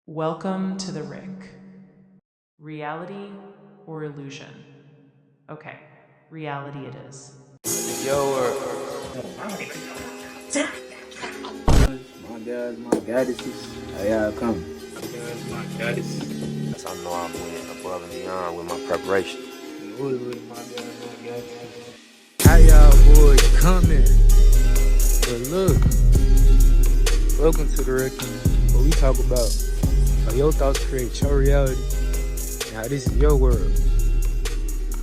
Welcome to the Rick. Reality or illusion? Okay, reality it is. My goddesses, how y'all coming? My goddess. I know I'm went above and beyond with my preparation. How y'all boys coming? But look, welcome to the Requiem, where we talk about how your thoughts create your reality. Now this is your world.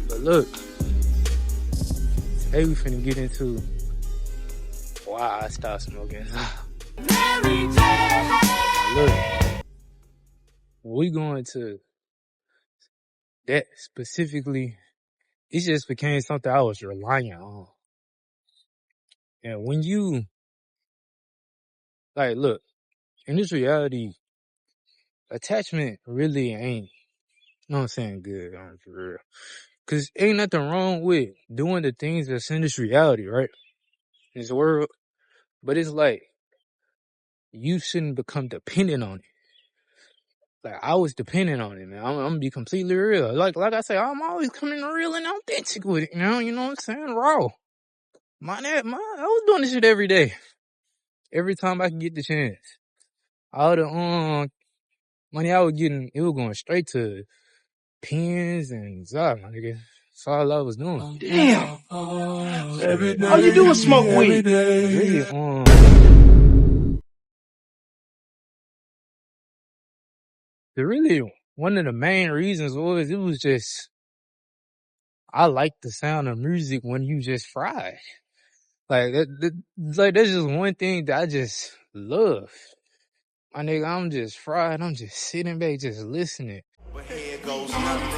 But look, today we finna get into why I stopped smoking. Now look, we going to that specifically. It just became something I was relying on. And when you, like, look, in this reality, attachment really ain't, you know what I'm saying, good, for real. Cause ain't nothing wrong with doing the things that's in this reality, right? In this world. But it's like, you shouldn't become dependent on it. Like, I was dependent on it, man. I'm gonna be completely real. Like I say, I'm always coming real and authentic with it now, you know what I'm saying? Raw. I was doing this shit every day. Every time I can get the chance. All the, money I was getting, it was going straight to pens and Zod, my nigga. That's all I was doing. Damn. All you do is smoke weed. Really, one of the main reasons was, it was just, I like the sound of music when you just fried. Like, that's just one thing that I just love. My nigga, I'm just fried. I'm just sitting back, just listening. But here goes nothing.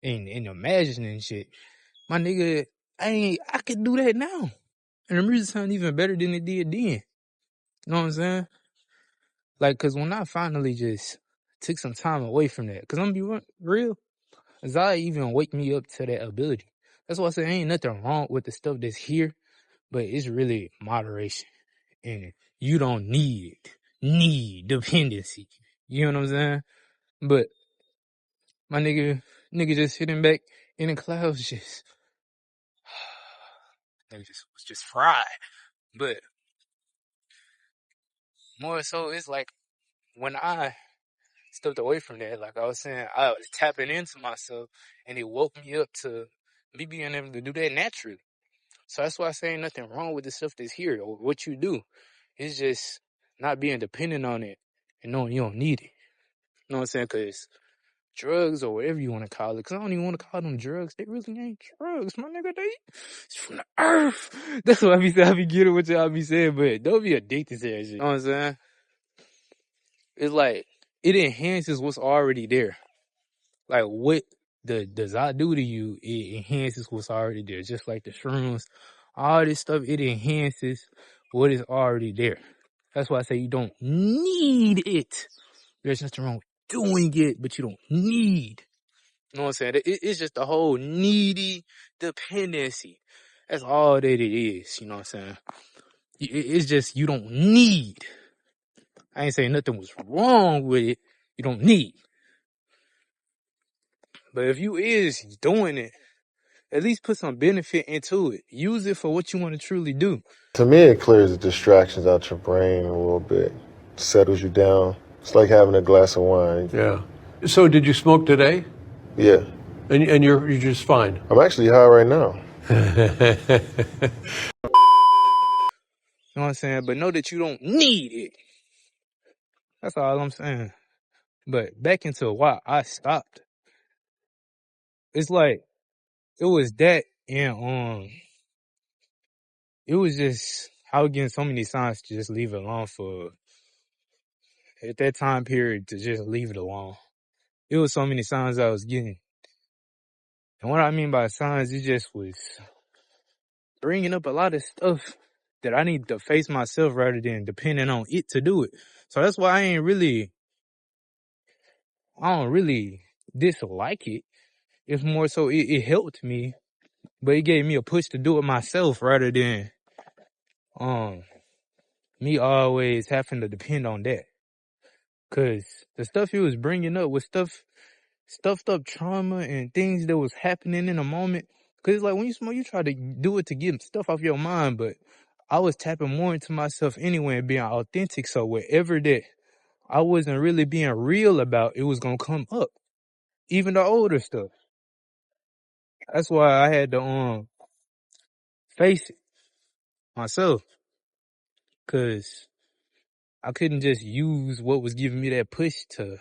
And imagining shit. My nigga, I could do that now. And the music sound even better than it did then. You know what I'm saying? Like, cause when I finally just took some time away from that, cause I'm gonna be real, Zai even wake me up to that ability. That's why I say ain't nothing wrong with the stuff that's here, but it's really moderation. And you don't need dependency. You know what I'm saying? But my nigga just sitting back in the clouds, just was just fried. But more so, it's like when I stepped away from that, like I was saying, I was tapping into myself, and it woke me up to me being able to do that naturally. So that's why I say ain't nothing wrong with the stuff that's here or what you do. It's just not being dependent on it and knowing you don't need it. You know what I'm saying? Because drugs or whatever you want to call it, because I don't even want to call them drugs. They really ain't drugs, my nigga. It's from the earth. That's what I be getting what y'all be saying, but don't be addicted to that shit. You know what I'm saying? It's like, it enhances what's already there. Like, what does I do to you, it enhances what's already there. Just like the shrooms, all this stuff, it enhances what is already there. That's why I say you don't need it. There's nothing wrong with doing it, but you don't need. You know what I'm saying? It's just the whole needy dependency. That's all that it is. You know what I'm saying? It's just you don't need. I ain't saying nothing was wrong with it. You don't need. But if you is doing it, at least put some benefit into it. Use it for what you want to truly do. To me, it clears the distractions out your brain a little bit, settles you down. It's like having a glass of wine. Yeah. So did you smoke today? Yeah. And you're just fine? I'm actually high right now. You know what I'm saying? But know that you don't need it. That's all I'm saying. But back into why I stopped. It's like, it was that and it was just, I was getting so many signs to just leave it alone for, at that time period, to just leave it alone. It was so many signs I was getting. And what I mean by signs, it just was bringing up a lot of stuff that I need to face myself rather than depending on it to do it. So that's why I ain't really, I don't really dislike it. It's more so it helped me, but it gave me a push to do it myself rather than me always having to depend on that. Cause the stuff he was bringing up was stuffed up trauma and things that was happening in the moment. Cause it's like when you smoke, you try to do it to get stuff off your mind, but I was tapping more into myself anyway and being authentic. So whatever that I wasn't really being real about, it was gonna come up. Even the older stuff. That's why I had to face it myself. Cause I couldn't just use what was giving me that push to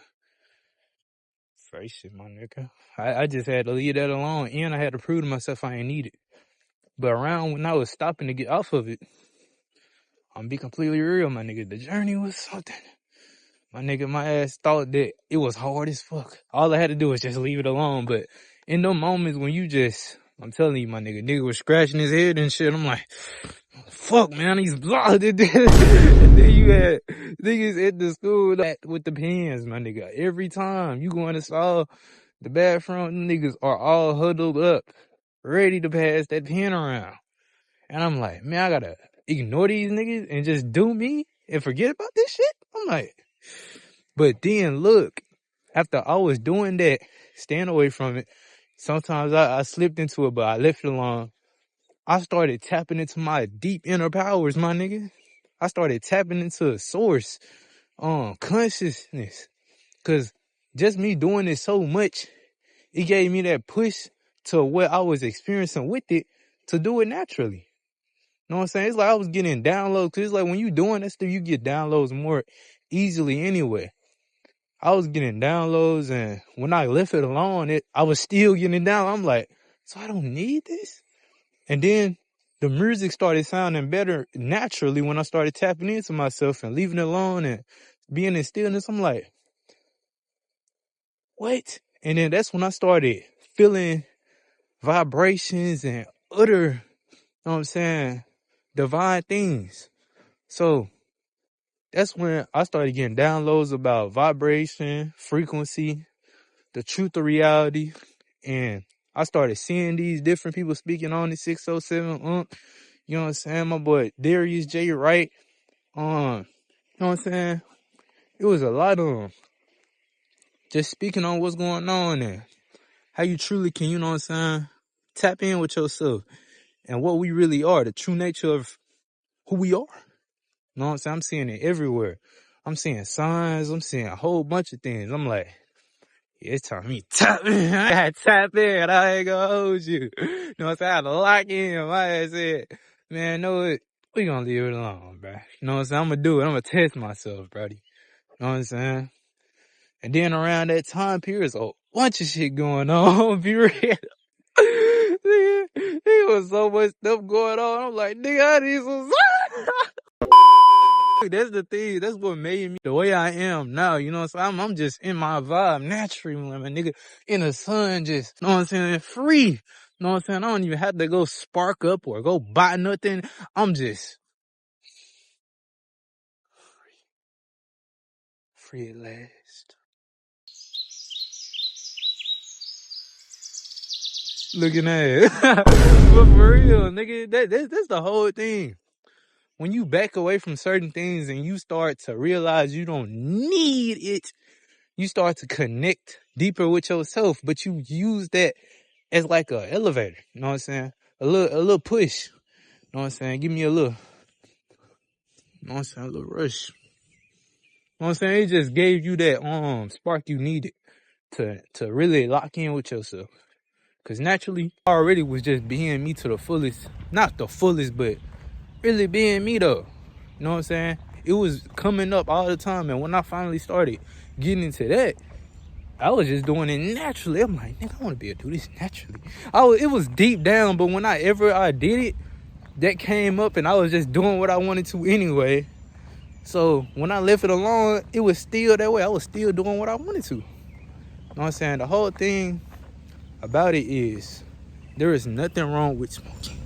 face it, my nigga. I just had to leave that alone, and I had to prove to myself I ain't need it. But around when I was stopping to get off of it, I'm gonna be completely real, my nigga. The journey was something. My nigga, my ass thought that it was hard as fuck. All I had to do was just leave it alone. But in those moments when you just, I'm telling you, my nigga was scratching his head and shit. I'm like, fuck, man, he's blocked. And then you had niggas at the school with the pens, my nigga. Every time you go in the stall, the bathroom, niggas are all huddled up, ready to pass that pen around. And I'm like, man, I gotta ignore these niggas and just do me and forget about this shit? I'm like, but then look, after I was doing that, staying away from it, sometimes I slipped into it, but I left it alone. I started tapping into my deep inner powers, my nigga. I started tapping into a source, consciousness. Cause just me doing it so much, it gave me that push to what I was experiencing with it to do it naturally. You know what I'm saying? It's like I was getting downloads. Cause it's like when you doing that stuff, you get downloads more easily anyway. I was getting downloads, and when I left it alone, I was still getting down. I'm like, so I don't need this? And then the music started sounding better naturally when I started tapping into myself and leaving it alone and being in stillness. I'm like, what? And then that's when I started feeling vibrations and other, you know what I'm saying, divine things. So that's when I started getting downloads about vibration, frequency, the truth of reality. And I started seeing these different people speaking on the 607 you know what I'm saying? My boy Darius J. Wright. You know what I'm saying? It was a lot of them just speaking on what's going on and how you truly can, you know what I'm saying, tap in with yourself and what we really are, the true nature of who we are. You know what I'm saying? I'm seeing it everywhere. I'm seeing signs. I'm seeing a whole bunch of things. I'm like, yeah, it's time for me to tap in. I gotta tap in. I ain't gonna hold you. You know what I'm saying? I had to lock in. My ass said, man, know it. We gonna leave it alone, bro. You know what I'm saying? I'm gonna do it. I'm gonna test myself, brody. You know what I'm saying? And then around that time period, a bunch of shit going on. Be real. Nigga, there was so much stuff going on. I'm like, nigga, I need some. That's the thing. That's what made me the way I am now. You know what I'm saying? I'm just in my vibe naturally, my nigga. In the sun, just, you know what I'm saying? Free. You know what I'm saying? I don't even have to go spark up or go buy nothing. I'm just free at last. Looking at it. But for real, nigga, that's the whole thing. When you back away from certain things and you start to realize you don't need it, you start to connect deeper with yourself, but you use that as like a elevator. You know what I'm saying? A little push. You know what I'm saying? Give me a little, you know what I'm saying? A little rush. You know what I'm saying? It just gave you that spark you needed to really lock in with yourself. Cause naturally, I already was just being me to the fullest. Not the fullest, but really being me though. You know what I'm saying? It was coming up all the time. And when I finally started getting into that, I was just doing it naturally. I'm like, nigga, I want to be able to do this naturally. It was deep down, but when I did it, that came up and I was just doing what I wanted to anyway. So when I left it alone, it was still that way. I was still doing what I wanted to. You know what I'm saying? The whole thing about it is there is nothing wrong with smoking.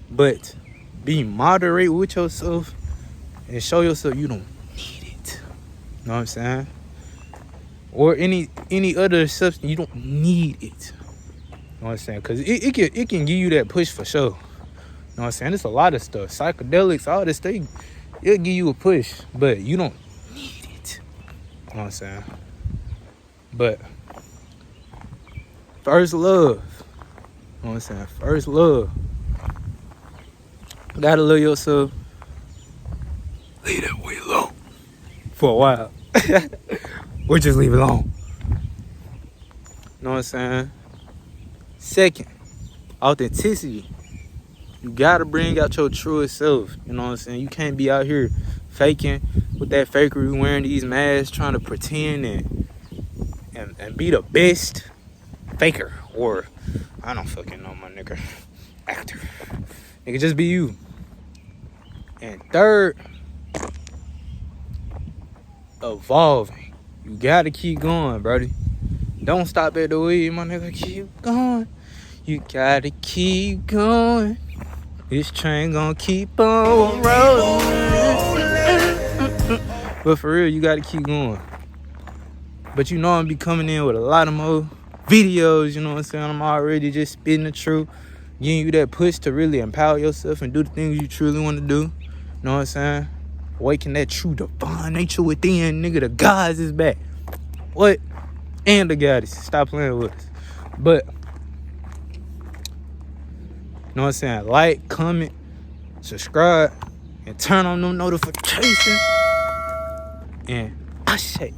But be moderate with yourself and show yourself you don't need it. You know what I'm saying? or any other substance. You don't need it. You know what I'm saying? Because it can give you that push for sure. You know what I'm saying? There's a lot of stuff. Psychedelics, all this thing, it'll give you a push, but you don't need it. You know what I'm saying? But first love. You know what I'm saying? First love. Gotta love yourself. Leave that way alone. For a while. Or just leave it alone. You know what I'm saying? Second, authenticity. You gotta bring out your truest self. You know what I'm saying? You can't be out here faking with that fakery, wearing these masks, trying to pretend and be the best faker. Or, I don't fucking know, my nigga. Actor. Nigga, just be you. And third, evolving. You gotta keep going, brody. Don't stop at the wheel, my nigga. Keep going. You gotta keep going. This train gonna keep on rolling. But for real, you gotta keep going. But you know I'm be coming in with a lot of more videos, you know what I'm saying? I'm already just spitting the truth, giving you that push to really empower yourself and do the things you truly want to do. You know what I'm saying? Awaken that true divine nature within, nigga. The gods is back. What? And the goddess. Stop playing with us. But, you know what I'm saying? Like, comment, subscribe, and turn on them notifications. And I say.